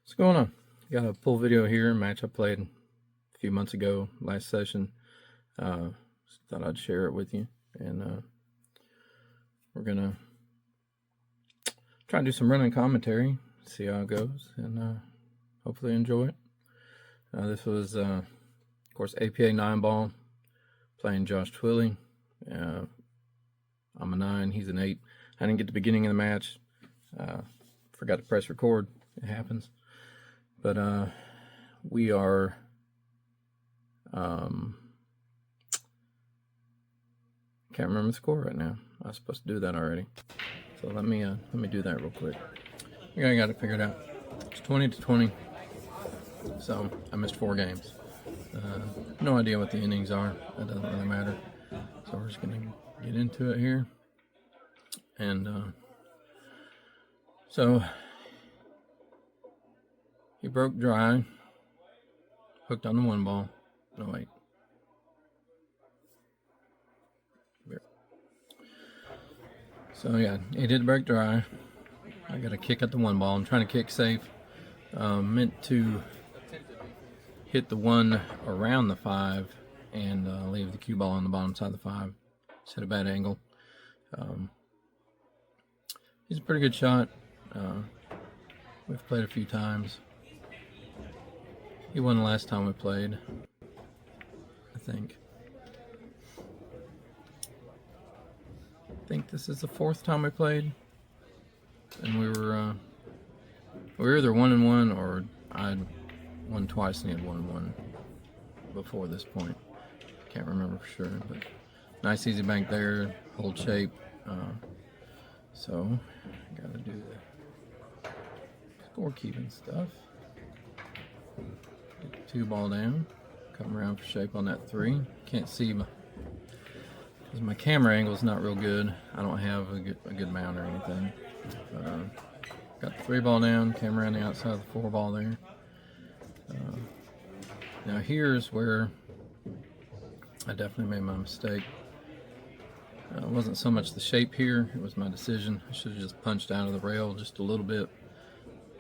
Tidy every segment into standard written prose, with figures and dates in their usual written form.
What's going on? Got a full video here, match I played a few months ago, last session. Thought I'd share it with you, and we're gonna try and do some running commentary, see how it goes, and hopefully enjoy it. This was, of course, APA 9 ball, playing Josh Twilley. I'm a 9, he's an 8. I didn't get the beginning of the match. Forgot to press record. It happens. But we are can't remember the score right now. I was supposed to do that already. So let me do that real quick. I got it figured out. It's 20-20. So I missed 4 games. No idea what the innings are. That doesn't really matter. So we're just gonna get into it here. And so he broke dry, hooked on the 1 ball. No, wait. So yeah, he did break dry. I got a kick at the 1 ball. I'm trying to kick safe. Meant to hit the 1 around the 5 and leave the cue ball on the bottom side of the 5. Just hit a bad angle. He's a pretty good shot. We've played a few times. He won the last time we played, I think. I think this is the 4th time we played, and we were either 1-1 or I'd won twice and he had 1-1 before this point. Can't remember for sure, but nice easy bank there, hold shape. So gotta do the scorekeeping stuff. Get the 2 ball down, come around for shape on that 3. Can't see because my camera angle is not real good. I don't have a good mount or anything. Got the 3 ball down, came around the outside of the 4 ball there. Now here's where I definitely made my mistake. It wasn't so much the shape here, it was my decision. I should have just punched out of the rail just a little bit,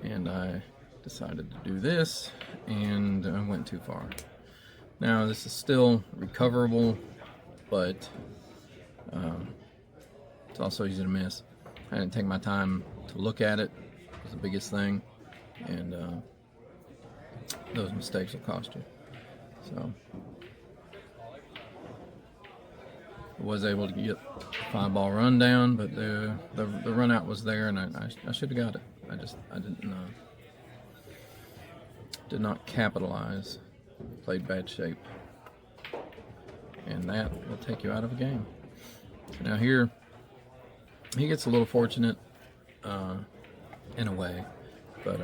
and I decided to do this, and I went too far. Now this is still recoverable, but it's also easy to miss. I didn't take my time to look at it. It was the biggest thing, and those mistakes will cost you. So I was able to get the 5 ball run down, but the run out was there, and I should have got it. I did not capitalize. Played bad shape, and that will take you out of a game. Now here, he gets a little fortunate in a way, but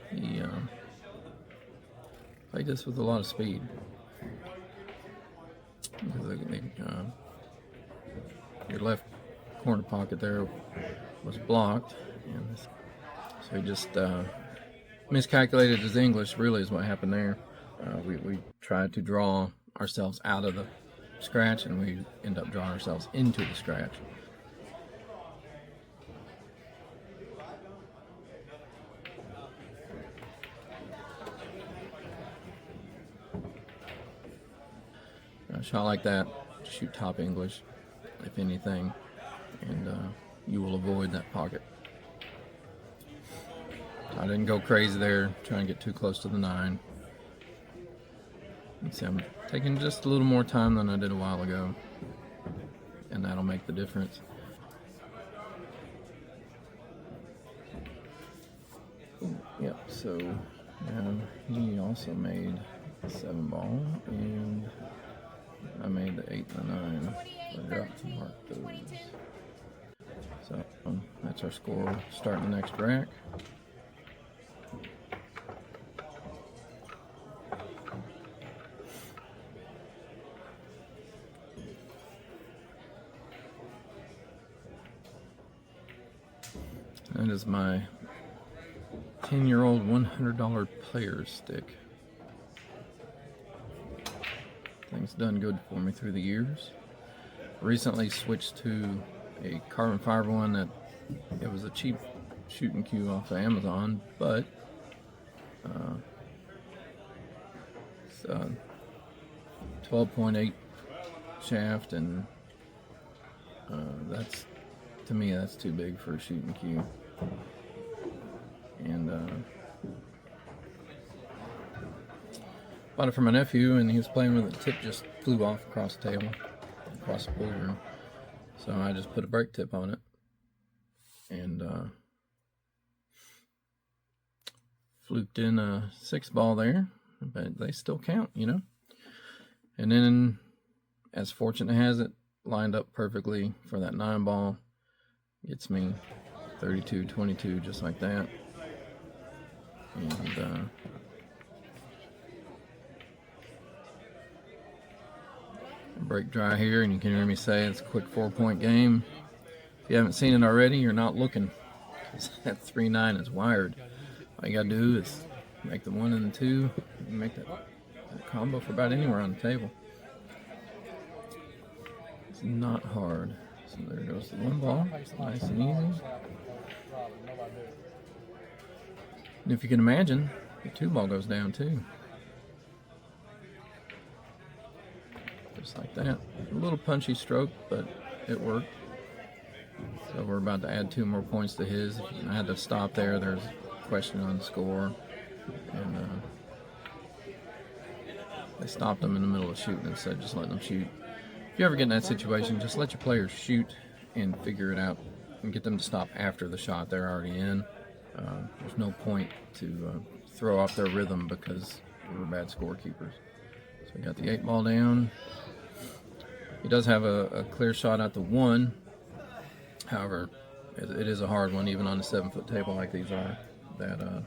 he played this with a lot of speed. Your left corner pocket there was blocked, and so he just miscalculated his English. Really is what happened there. We tried to draw ourselves out of the scratch, and we end up drawing ourselves into the scratch. A shot like that, shoot top English, if anything, and you will avoid that pocket. I didn't go crazy there, trying to get too close to the 9. You see, I'm taking just a little more time than I did a while ago, and that'll make the difference. Yep, so he also made the 7 ball, and I made the 8 and the 9. So I dropped to mark those. So that's our score. Starting the next rack. That is my 10-year-old $100 player's stick. Things done good for me through the years. Recently switched to a carbon fiber one that it was a cheap shooting cue off of Amazon, but it's 12.8 shaft, and that's, to me, that's too big for a shooting cue. And bought it for my nephew, and he was playing with it. The tip just flew off across the table, across the pool room. So I just put a brake tip on it, and fluked in a 6-ball there, but they still count, you know. And then, as fortune has it, lined up perfectly for that 9-ball. Gets me 32-22, just like that. And brake dry here, and you can hear me say it's a quick 4-point game. If you haven't seen it already, you're not looking, because that 3-9 is wired. All you gotta do is make the 1 and the 2, and make that combo for about anywhere on the table. It's not hard. So there goes the 1-ball, nice and easy. And if you can imagine, the 2-ball goes down too. Just like that. A little punchy stroke, but it worked. So we're about to add 2 more points to his. I had to stop there. There's a question on the score. And they stopped him in the middle of shooting and said, just let them shoot. If you ever get in that situation, just let your players shoot and figure it out, and get them to stop after the shot they're already in. There's no point to throw off their rhythm because we're bad scorekeepers. So we got the 8-ball down. He does have a clear shot at the 1. However, it is a hard one, even on a 7-foot table like these are. That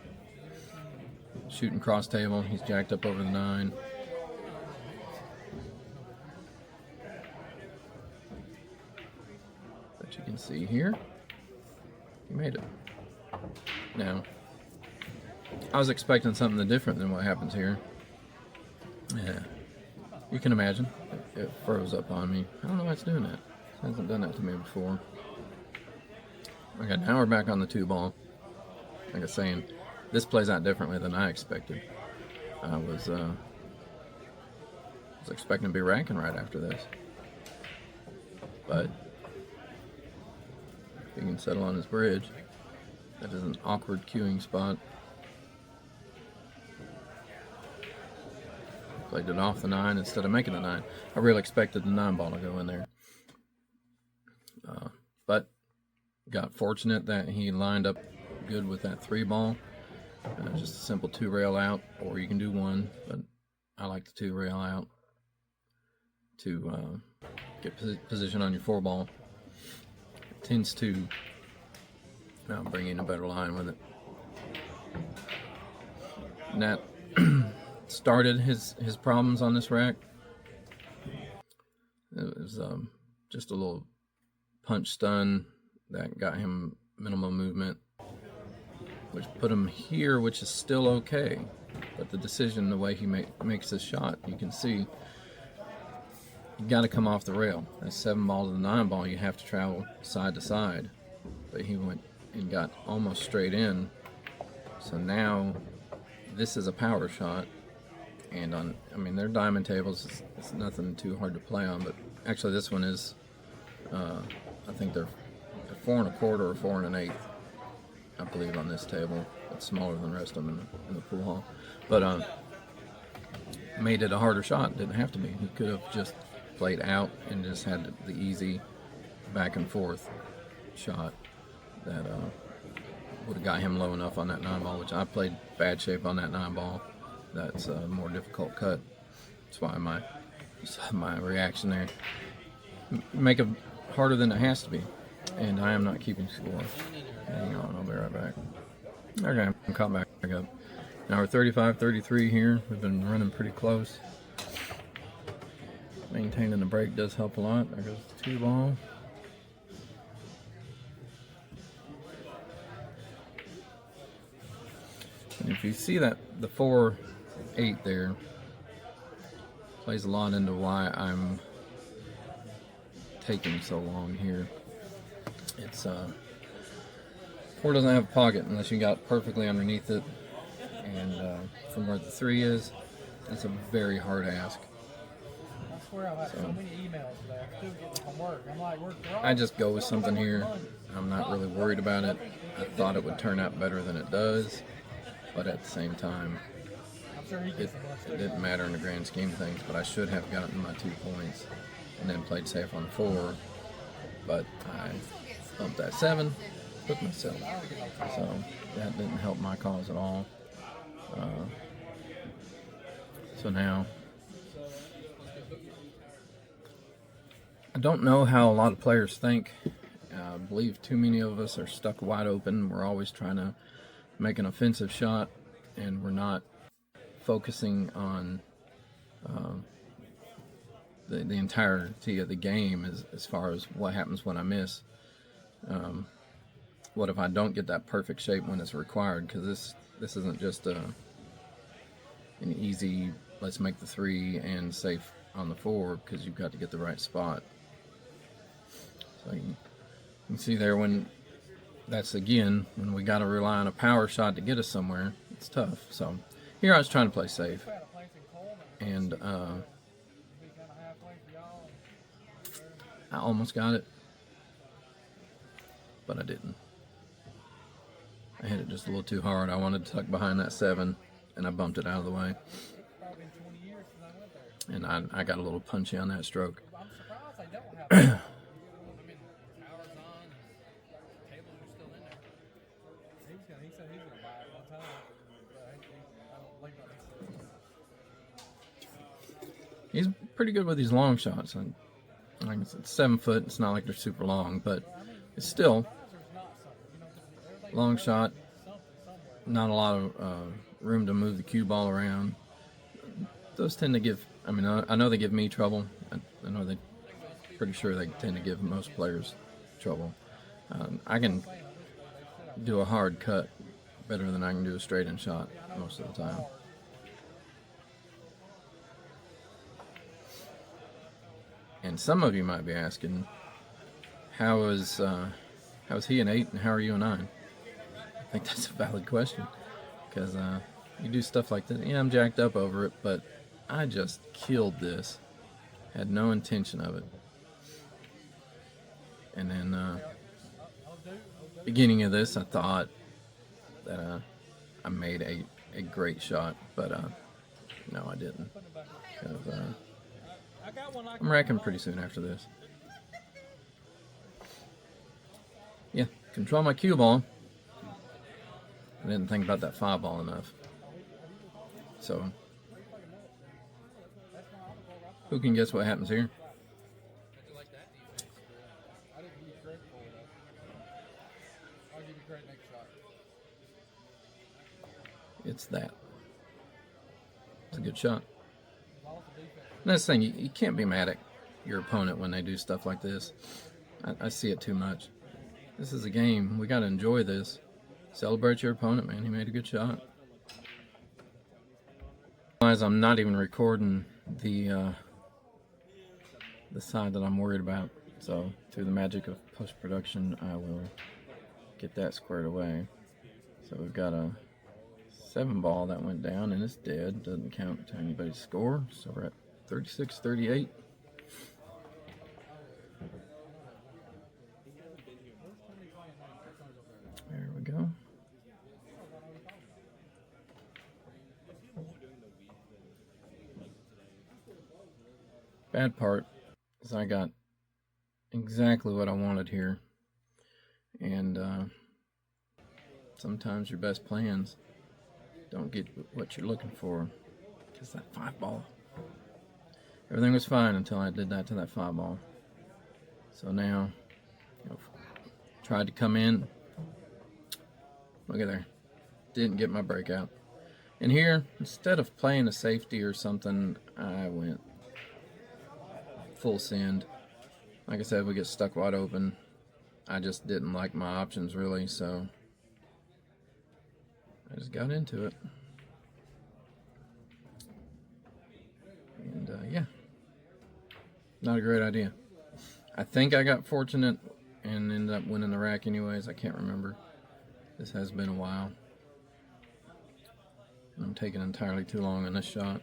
shooting cross table, he's jacked up over the 9. But you can see here, he made it. Now, I was expecting something different than what happens here. Yeah, you can imagine. It froze up on me. I don't know why it's doing that. It hasn't done that to me before. Okay, now we're back on the 2-ball. Like I was saying, this plays out differently than I expected. I was expecting to be ranking right after this. But if he can settle on his bridge, that is an awkward cueing spot. Played it off the 9 instead of making the 9. I really expected the 9-ball to go in there. But got fortunate that he lined up good with that 3-ball. Just a simple 2-rail out, or you can do 1, but I like the 2-rail out to get position on your 4-ball. It tends to bring in a better line with it. And that started his problems on this rack. It was just a little punch stun that got him minimal movement, which put him here, which is still okay. But the decision, the way he makes his shot, you can see you got to come off the rail. That 7-ball to the 9-ball, you have to travel side to side. But he went and got almost straight in. So now this is a power shot. And they're diamond tables. It's nothing too hard to play on. But actually, this one is, I think they're 4 1/4 or 4 1/8. I believe on this table. It's smaller than the rest of them in the pool hall. But made it a harder shot. Didn't have to be. He could have just played out and just had the easy back and forth shot that would have got him low enough on that 9-ball, which I played bad shape on that 9-ball. That's a more difficult cut. That's why my reaction there. Make it harder than it has to be. And I am not keeping score. Hang on, I'll be right back. Okay, I'm caught back up. Now we're 35-33 here. We've been running pretty close. Maintaining the break does help a lot. There goes the 2-ball. And if you see that the 4-8 there plays a lot into why I'm taking so long here. It's 4 doesn't have a pocket unless you got perfectly underneath it. And from where the 3 is, that's a very hard ask. I swear I've had so many emails today. I'm still getting from work. I'm like, I just go with something here. I'm not really worried about it. I thought it would turn out better than it does, but at the same time, it didn't matter in the grand scheme of things. But I should have gotten my 2 points and then played safe on 4. But I bumped that 7, took myself. So that didn't help my cause at all. So now, I don't know how a lot of players think. I believe too many of us are stuck wide open. We're always trying to make an offensive shot, and we're not focusing on the entirety of the game as far as what happens when I miss. What if I don't get that perfect shape when it's required? Because this isn't just an easy, let's make the 3 and safe on the 4, because you've got to get the right spot. So you can see there when we got to rely on a power shot to get us somewhere, it's tough. So here I was trying to play safe, and I almost got it, but I didn't. I hit it just a little too hard. I wanted to tuck behind that 7, and I bumped it out of the way. And I got a little punchy on that stroke. He's pretty good with these long shots. And like it's 7 foot. It's not like they're super long, but it's still long shot. Not a lot of room to move the cue ball around. Those tend to give. I mean, I know they give me trouble. I know they. Pretty sure they tend to give most players trouble. I can do a hard cut better than I can do a straight-in shot most of the time. And some of you might be asking, how is he an 8 and how are you a 9? I think that's a valid question, because you do stuff like that. Yeah, I'm jacked up over it, but I just killed this. Had no intention of it. And then beginning of this, I thought that I made a great shot, but no, I didn't. Because I'm racking pretty soon after this. Yeah, control my cue ball. I didn't think about that 5 ball enough. So, who can guess what happens here? It's that. It's a good shot. And that's the thing, you can't be mad at your opponent when they do stuff like this. I see it too much. This is a game. We got to enjoy this. Celebrate your opponent, man. He made a good shot. I'm not even recording the side that I'm worried about. So through the magic of post-production, I will get that squared away. So we've got a 7 ball that went down and it's dead. Doesn't count to anybody's score. So we're at 36-38. There we go. Bad part is I got exactly what I wanted here. And sometimes your best plans don't get what you're looking for. Because that 5 ball. Everything was fine until I did that to that 5 ball. So now, tried to come in. Look at there. Didn't get my breakout. And here, instead of playing a safety or something, I went full send. Like I said, we get stuck wide open. I just didn't like my options really, so I just got into it. And yeah, not a great idea. I think I got fortunate and ended up winning the rack anyways. I can't remember. This has been a while. I'm taking entirely too long on this shot.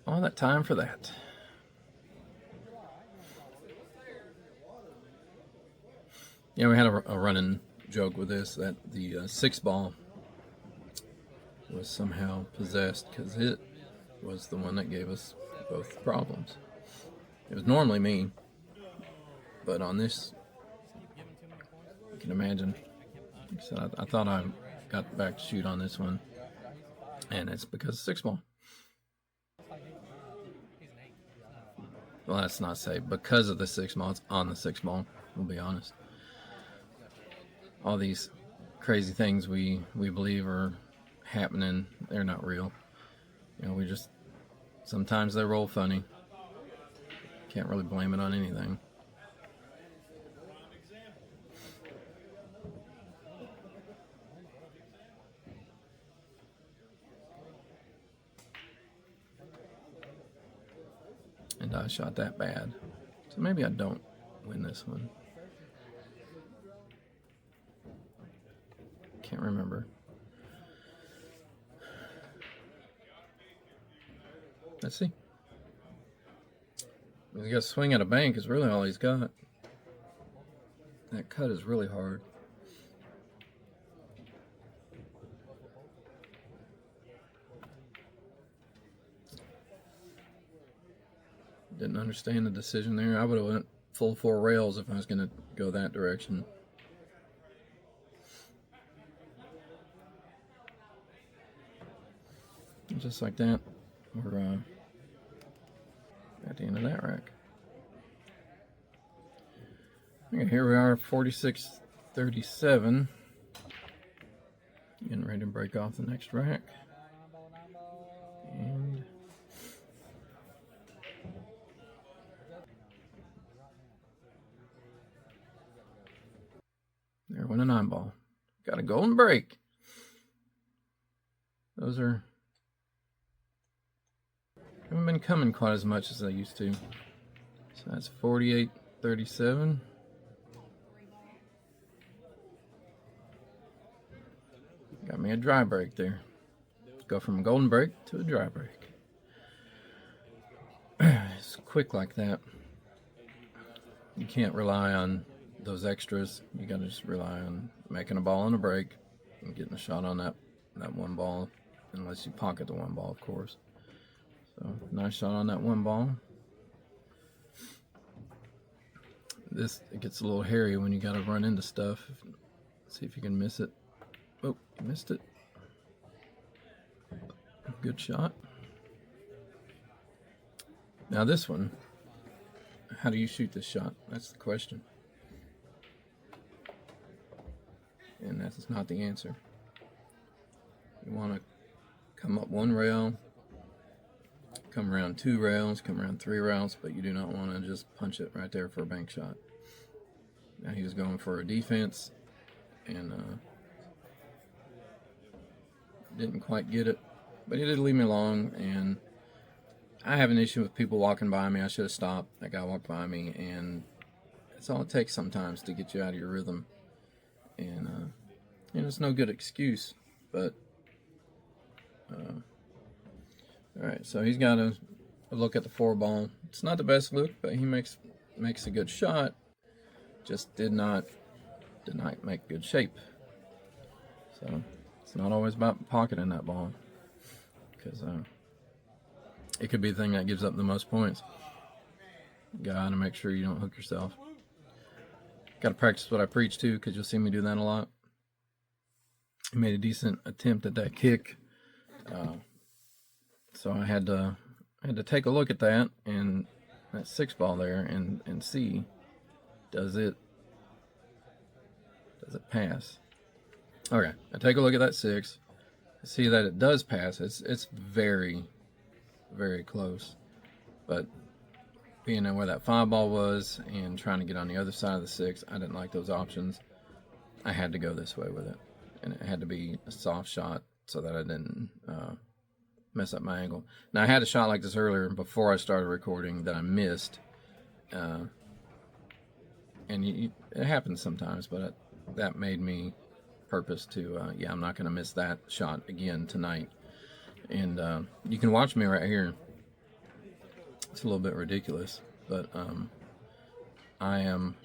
All that time for that. Yeah, we had a running joke with this that the 6 ball was somehow possessed because it was the one that gave us both problems. It was normally me, but on this, you can imagine. So I thought I got back to shoot on this one, and it's because 6 ball. Well, let's not say because of the 6 ball. It's on the 6 ball. We'll be honest. All these crazy things we believe are happening, they're not real. You know, we just sometimes they roll funny. Can't really blame it on anything. And I shot that bad, so maybe I don't win this one. Can't remember. Let's see. He's got to swing at a bank is really all he's got. That cut is really hard. Didn't understand the decision there. I would have went full 4 rails if I was going to go that direction. Just like that, we're at the end of that rack. Okay, here we are, 46-37. Getting ready to break off the next rack. And there went a 9 ball. Got a golden break. Those are haven't been coming quite as much as they used to. So that's 48-37. Got me a dry break there. Go from a golden break to a dry break. It's quick like that. You can't rely on those extras. You gotta just rely on making a ball on a break and getting a shot on that 1 ball, unless you pocket the 1 ball, of course. So, nice shot on that 1 ball. It gets a little hairy when you got to run into stuff. See if you can miss it. Oh, you missed it. Good shot. Now this one, how do you shoot this shot? That's the question. And that's not the answer. You want to come up 1 rail, come around 2 rails, come around 3 rails, but you do not want to just punch it right there for a bank shot. Now he was going for a defense and didn't quite get it, but he did leave me alone, and I have an issue with people walking by me. I should have stopped. That guy walked by me, and that's all it takes sometimes to get you out of your rhythm. And it's no good excuse, but all right, so he's got a look at the 4 ball. It's not the best look, but he makes a good shot. Just did not make good shape. So it's not always about pocketing that ball, because it could be the thing that gives up the most points. You gotta make sure you don't hook yourself. Gotta practice what I preach too, because you'll see me do that a lot. He made a decent attempt at that kick. So I had to take a look at that and that 6 ball there and see, does it pass? Okay, I take a look at that 6. I see that it does pass. It's very, very close. But being where that 5 ball was and trying to get on the other side of the 6, I didn't like those options. I had to go this way with it, and it had to be a soft shot so that I didn't mess up my angle. Now I had a shot like this earlier before I started recording that I missed, and it happens sometimes, but that made me purpose to yeah, I'm not going to miss that shot again tonight. And you can watch me right here. It's a little bit ridiculous, but I am,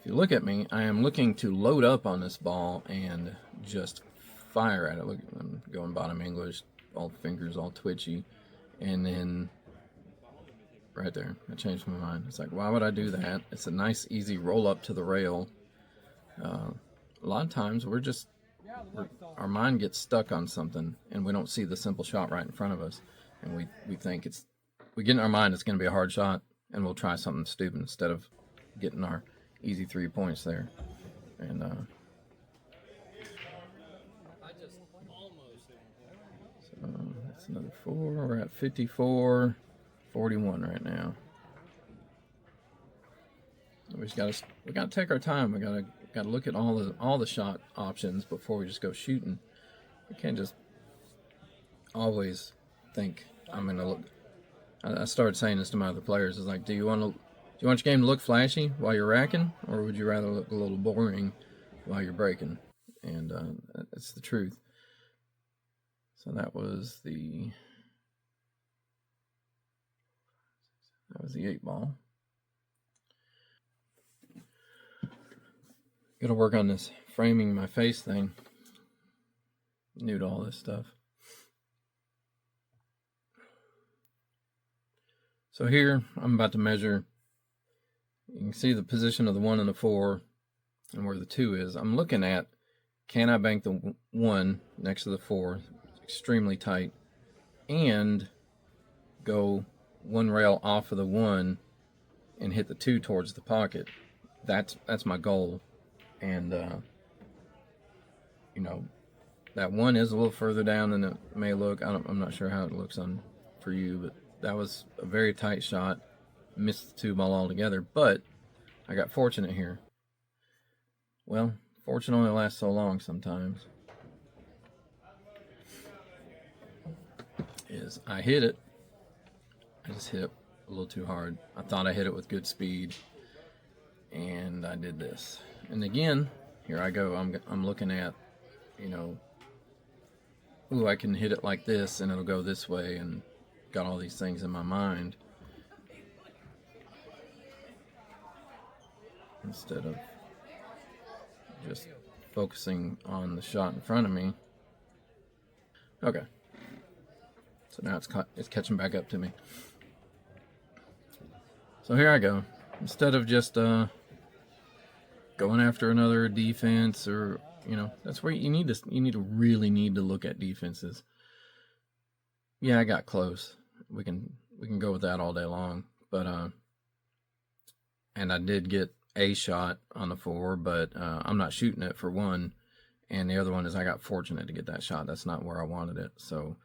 if you look at me, I am looking to load up on this ball and just fire at it. Look, I'm going bottom English, all fingers all twitchy, and then right there, I changed my mind. It's like, why would I do that? It's a nice, easy roll up to the rail. A lot of times our mind gets stuck on something, and we don't see the simple shot right in front of us, and we think we get in our mind it's going to be a hard shot, and we'll try something stupid instead of getting our easy 3 points there. And so that's another 4. We're at 54-41 right now. We gotta take our time. We gotta look at all the shot options before we just go shooting. We can't just always think I'm gonna look. I started saying this to my other players. It's like, do you want your game to look flashy while you're racking, or would you rather look a little boring while you're breaking? And it's the truth. So that was the 8 ball. Got to work on this framing my face thing. New to all this stuff. So here, I'm about to measure. You can see the position of the 1 and the 4 and where the 2 is. I'm looking at, can I bank the 1 next to the 4, extremely tight, and go 1 rail off of the 1 and hit the 2 towards the pocket. That's my goal. And you know, that 1 is a little further down than it may look. I'm not sure how it looks for you, but that was a very tight shot. Missed the 2 ball altogether, but I got fortunate here. Well, fortune only lasts so long sometimes. I hit it. I just hit it a little too hard. I thought I hit it with good speed, and I did this. And again, here I go. I'm looking at, you know, ooh, I can hit it like this, and it'll go this way, and got all these things in my mind instead of just focusing on the shot in front of me. Okay. So now it's catching back up to me. So here I go. Instead of just going after another defense, or that's where you need to look at defenses. Yeah, I got close. We can go with that all day long, but and I did get a shot on the 4, but I'm not shooting it for 1, and the other one is I got fortunate to get that shot. That's not where I wanted it, so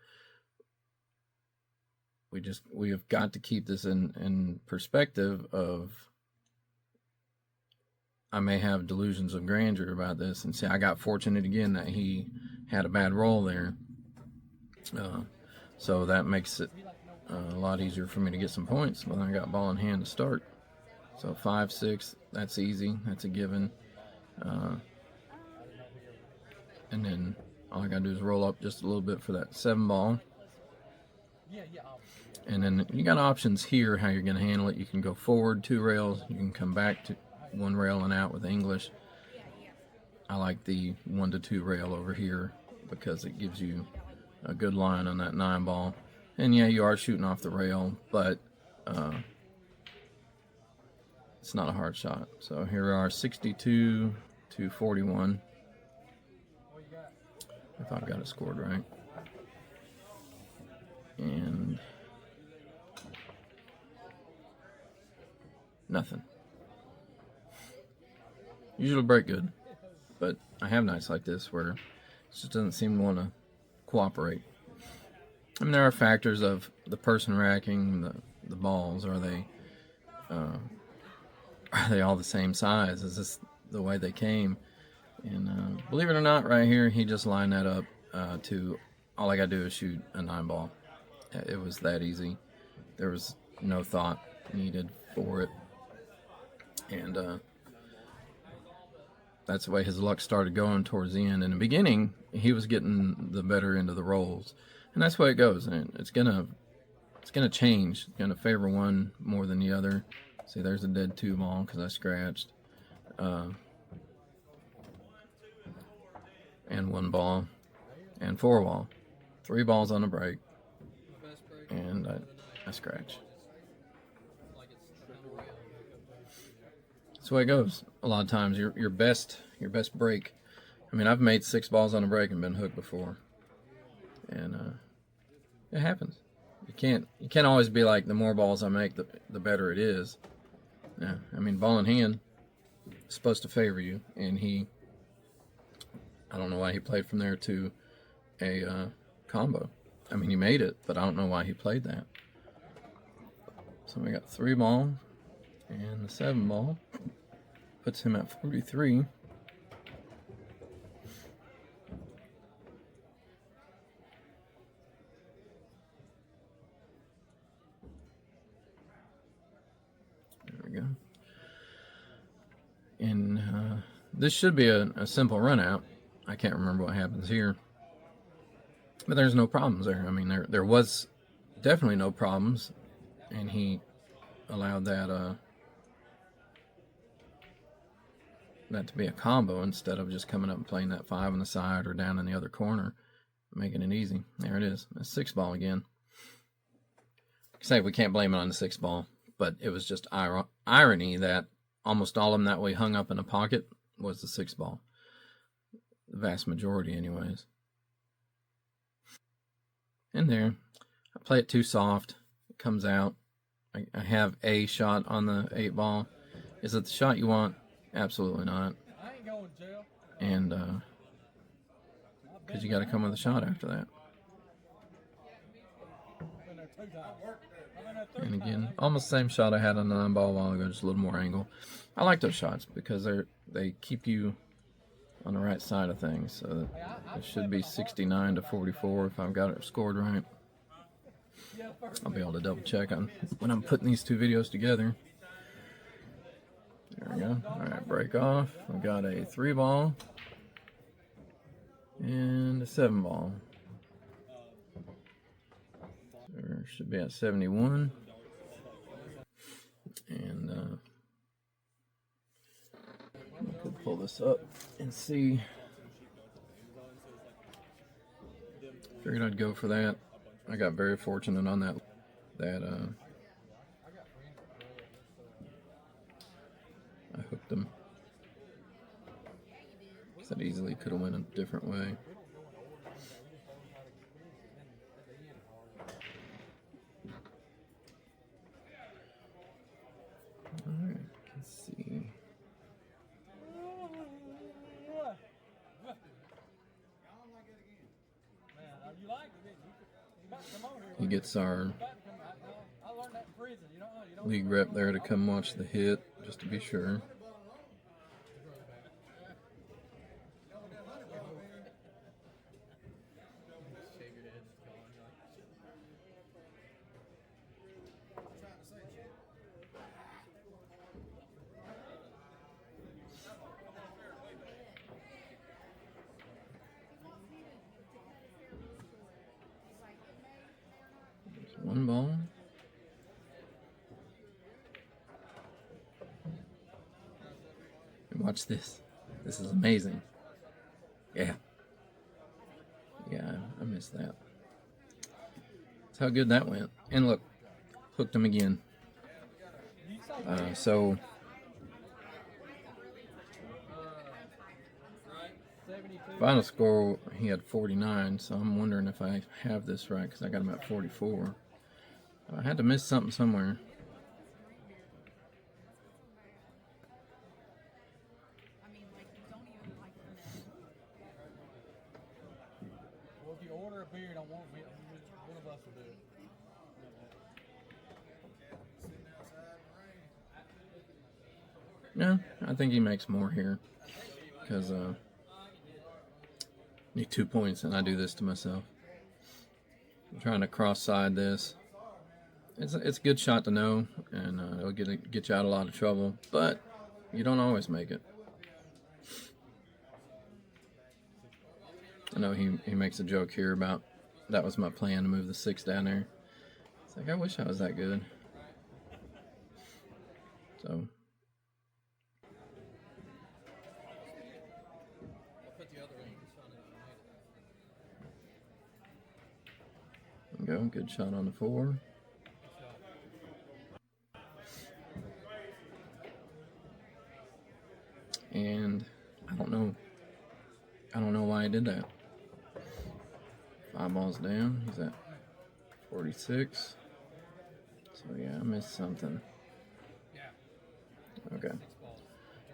we have got to keep this in perspective of, I may have delusions of grandeur about this and say I got fortunate again that he had a bad roll there. So that makes it a lot easier for me to get some points when I got ball in hand to start. So 5-6, that's easy. That's a given. And then all I got to do is roll up just a little bit for that 7 ball. And then you got options here how you're going to handle it. You can go forward 2 rails. You can come back to 1 rail and out with English. I like the 1 to 2 rail over here because it gives you a good line on that 9 ball. And yeah, you are shooting off the rail, but it's not a hard shot. So here we are, 62 to 41. If I've got it scored right. And nothing. Usually break good, but I have nights like this where it just doesn't seem to want to cooperate. I mean, there are factors of the person racking the balls. Are they all the same size? Is this the way they came? And believe it or not, right here, he just lined that up to all I got to do is shoot a 9-ball. It was that easy. There was no thought needed for it. And that's the way his luck started going towards the end. In the beginning, he was getting the better end of the rolls. And that's the way it goes. And it's gonna change. It's gonna favor one more than the other. See, there's a dead 2-ball because I scratched. And 1-ball. And 4-ball. 3 balls on the break. And I scratch. That's the way it goes. A lot of times, your best break. I mean, I've made 6 balls on a break and been hooked before, and it happens. You can't always be like, the more balls I make, the better it is. Yeah, I mean, ball in hand is supposed to favor you, and I don't know why he played from there to a combo. I mean, he made it, but I don't know why he played that. So we got 3-ball and the 7-ball. Puts him at 43. There we go. And this should be a simple run out. I can't remember what happens here. But there's no problems there. I mean, there was definitely no problems. And he allowed that to be a combo instead of just coming up and playing that 5 on the side or down in the other corner, making it easy. There it is. A 6-ball again. Say we can't blame it on the 6-ball, but it was just irony that almost all of them that we hung up in a pocket was the 6-ball. The vast majority, anyways. And there, I play it too soft. It comes out. I have a shot on the 8-ball. Is it the shot you want? Absolutely not. I ain't going to jail. And because you got to come with a shot after that. And again, almost the same shot I had on the 9-ball a while ago, just a little more angle. I like those shots because they keep you on the right side of things. So it should be 69 to 44 if I've got it scored right. I'll be able to double check on when I'm putting these 2 videos together. There we go. Alright, break off. I've got a 3-ball and a 7-ball. There should be at 71. And I could pull this up and see. Figured I'd go for that. I got very fortunate on that I hooked them. That easily could have went a different way. Alright, let's see. He gets our league rep there to come watch the hit, just to be sure. There's 1 ball. And watch this. This is amazing. Yeah. Yeah, I missed that. That's how good that went. And look, hooked him again. So final score, he had 49, so I'm wondering if I have this right, because I got him at 44. I had to miss something somewhere. Well, if you order a beer, don't want me. One of us will do it. Yeah, I think he makes more here, because need 2 points, and I do this to myself. I'm trying to cross-side this. It's a good shot to know, and it'll get you out of a lot of trouble, but you don't always make it. I know he makes a joke here about that was my plan to move the 6 down there. It's like, I wish I was that good. So there we go, good shot on the 4. And I don't know why I did that. 5 balls down. He's at 46. So yeah, I missed something. Okay.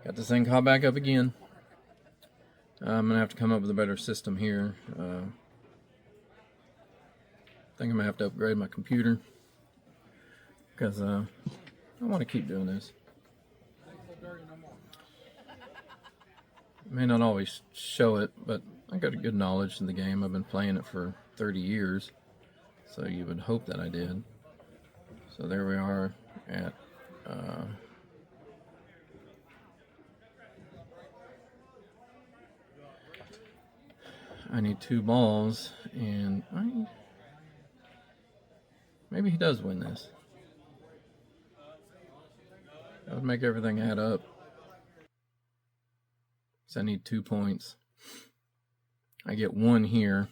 Got this thing caught back up again. I'm gonna have to come up with a better system here. I think I'm gonna have to upgrade my computer because I want to keep doing this. May not always show it, but I got a good knowledge in the game. I've been playing it for 30 years, so you would hope that I did. So there we are at I need 2 balls, and maybe he does win this. That would make everything add up. So I need 2 points. I get 1 here,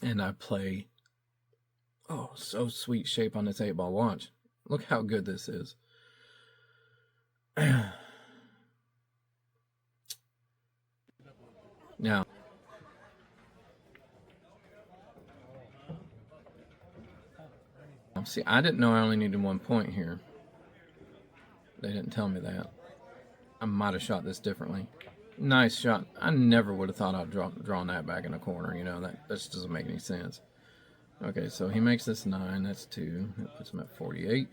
and I play. Oh, so sweet shape on this 8-ball. Watch. Look how good this is. Now, see, I didn't know I only needed 1 point here. They didn't tell me that. I might have shot this differently. Nice shot. I never would have thought I'd drawn that back in the corner. You know, that just doesn't make any sense. Okay, so he makes this 9. That's 2. That puts him at 48.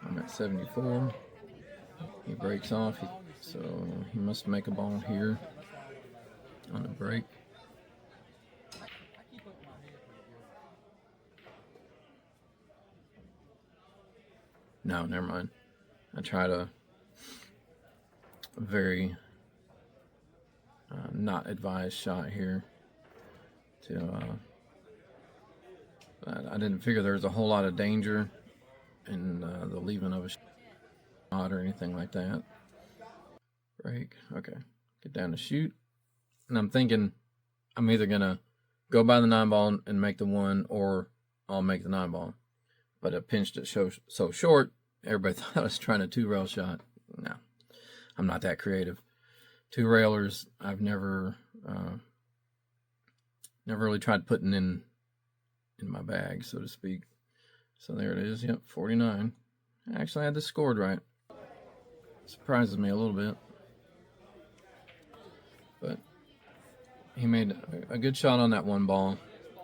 I'm at 74. He breaks off. So he must make a ball here on the break. No, never mind. I tried a very not advised shot here. I didn't figure there was a whole lot of danger in the leaving of a shot or anything like that. Break. Okay. Get down to shoot. And I'm thinking I'm either going to go by the 9-ball and make the 1, or I'll make the 9-ball. But I pinched it so short, everybody thought I was trying a 2-rail shot. No, I'm not that creative. 2 railers, I've never really tried putting in my bag, so to speak. So there it is. Yep, 49. I actually had this scored right. Surprises me a little bit. But he made a good shot on that 1 ball,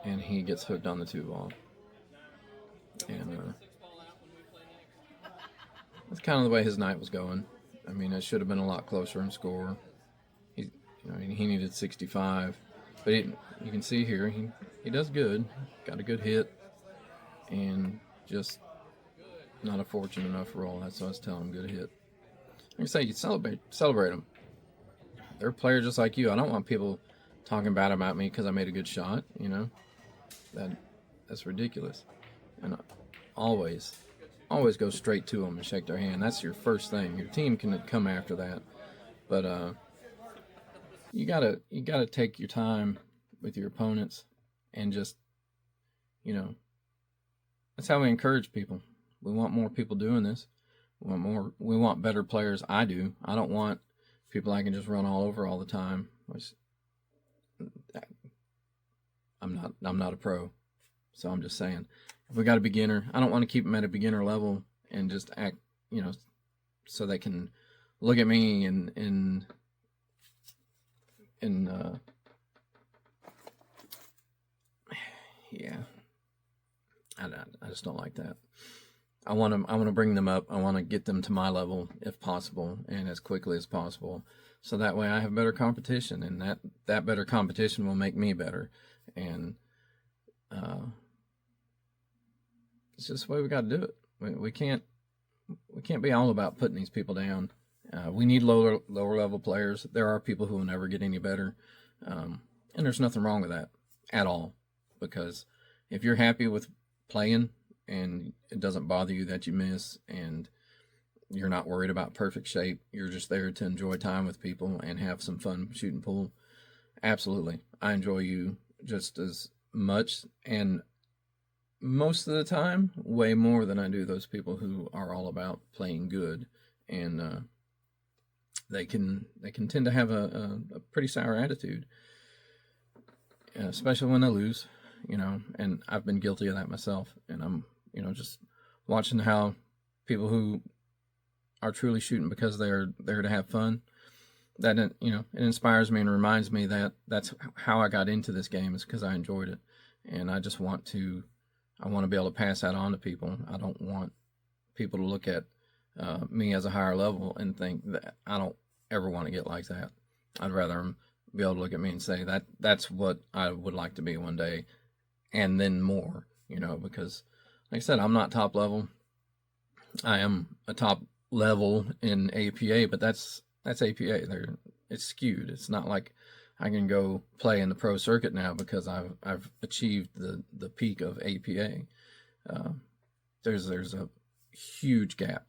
and he gets hooked on the 2 ball. And that's kind of the way his night was going. I mean, it should have been a lot closer in score. He needed 65, but you can see here he does good. Got a good hit, and just not a fortunate enough roll. That's what I was telling him. Good hit. Like I say, you celebrate them. They're players just like you. I don't want people talking bad about me because I made a good shot. You know, that's ridiculous. And always go straight to them and shake their hand. That's your first thing. Your team can come after that, but you gotta take your time with your opponents and just, you know, that's how we encourage people. We want more people doing this. We want better players. I do. I don't want people I can just run all over all the time. I'm not a pro, so I'm just saying. If we got a beginner, I don't want to keep them at a beginner level and just act, you know, so they can look at me and yeah, I just don't like that. I want to bring them up. I want to get them to my level if possible and as quickly as possible. So that way I have better competition, and that better competition will make me better. And it's just the way we got to do it. We can't be all about putting these people down. We need lower level players. There are people who will never get any better, and there's nothing wrong with that at all. Because if you're happy with playing and it doesn't bother you that you miss, and you're not worried about perfect shape, you're just there to enjoy time with people and have some fun shooting pool. Absolutely, I enjoy you just as much, and most of the time, way more than I do those people who are all about playing good, and they can tend to have a pretty sour attitude, especially when they lose, and I've been guilty of that myself. And I'm, just watching how people who are truly shooting because they're there to have fun, that, it inspires me and reminds me that that's how I got into this game, is because I enjoyed it. And I want to be able to pass that on to people. I don't want people to look at me as a higher level and think that I don't ever want to get like that. I'd rather them be able to look at me and say that's what I would like to be one day, and then more, because like I said, I'm not top level. I am a top level in APA, but that's APA. It's skewed. It's not like I can go play in the pro circuit now because I've achieved the peak of APA. There's a huge gap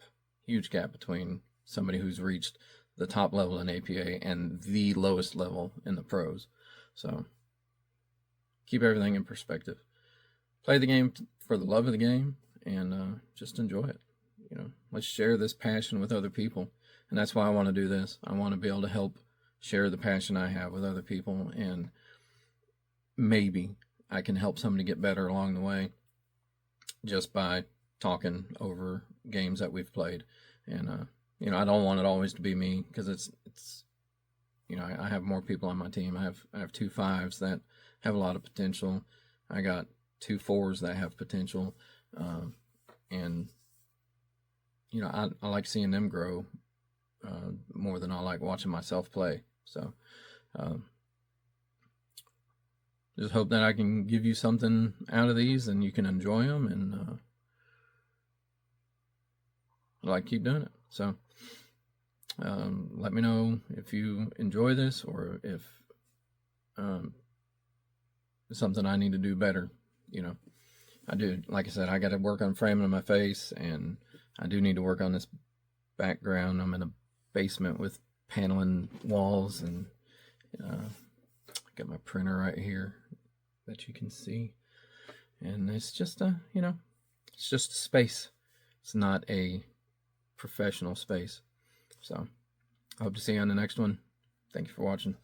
between somebody who's reached the top level in APA and the lowest level in the pros. So keep everything in perspective. Play the game for the love of the game, and just enjoy it. Let's share this passion with other people, and that's why I want to do this. I want to be able to help share the passion I have with other people, and maybe I can help somebody get better along the way just by talking over games that we've played. And I don't want it always to be me, because it's I have more people on my team. I have 2 5s that have a lot of potential. I got 2 4s that have potential, and I like seeing them grow more than I like watching myself play. So just hope that I can give you something out of these and you can enjoy them, and I like keep doing it. So let me know if you enjoy this, or if it's something I need to do better. I do, like I said, I got to work on framing my face, and I do need to work on this background. I'm in a basement with paneling walls, and got my printer right here that you can see, and it's just it's just a space. It's not a professional space. So I hope to see you on the next one. Thank you for watching.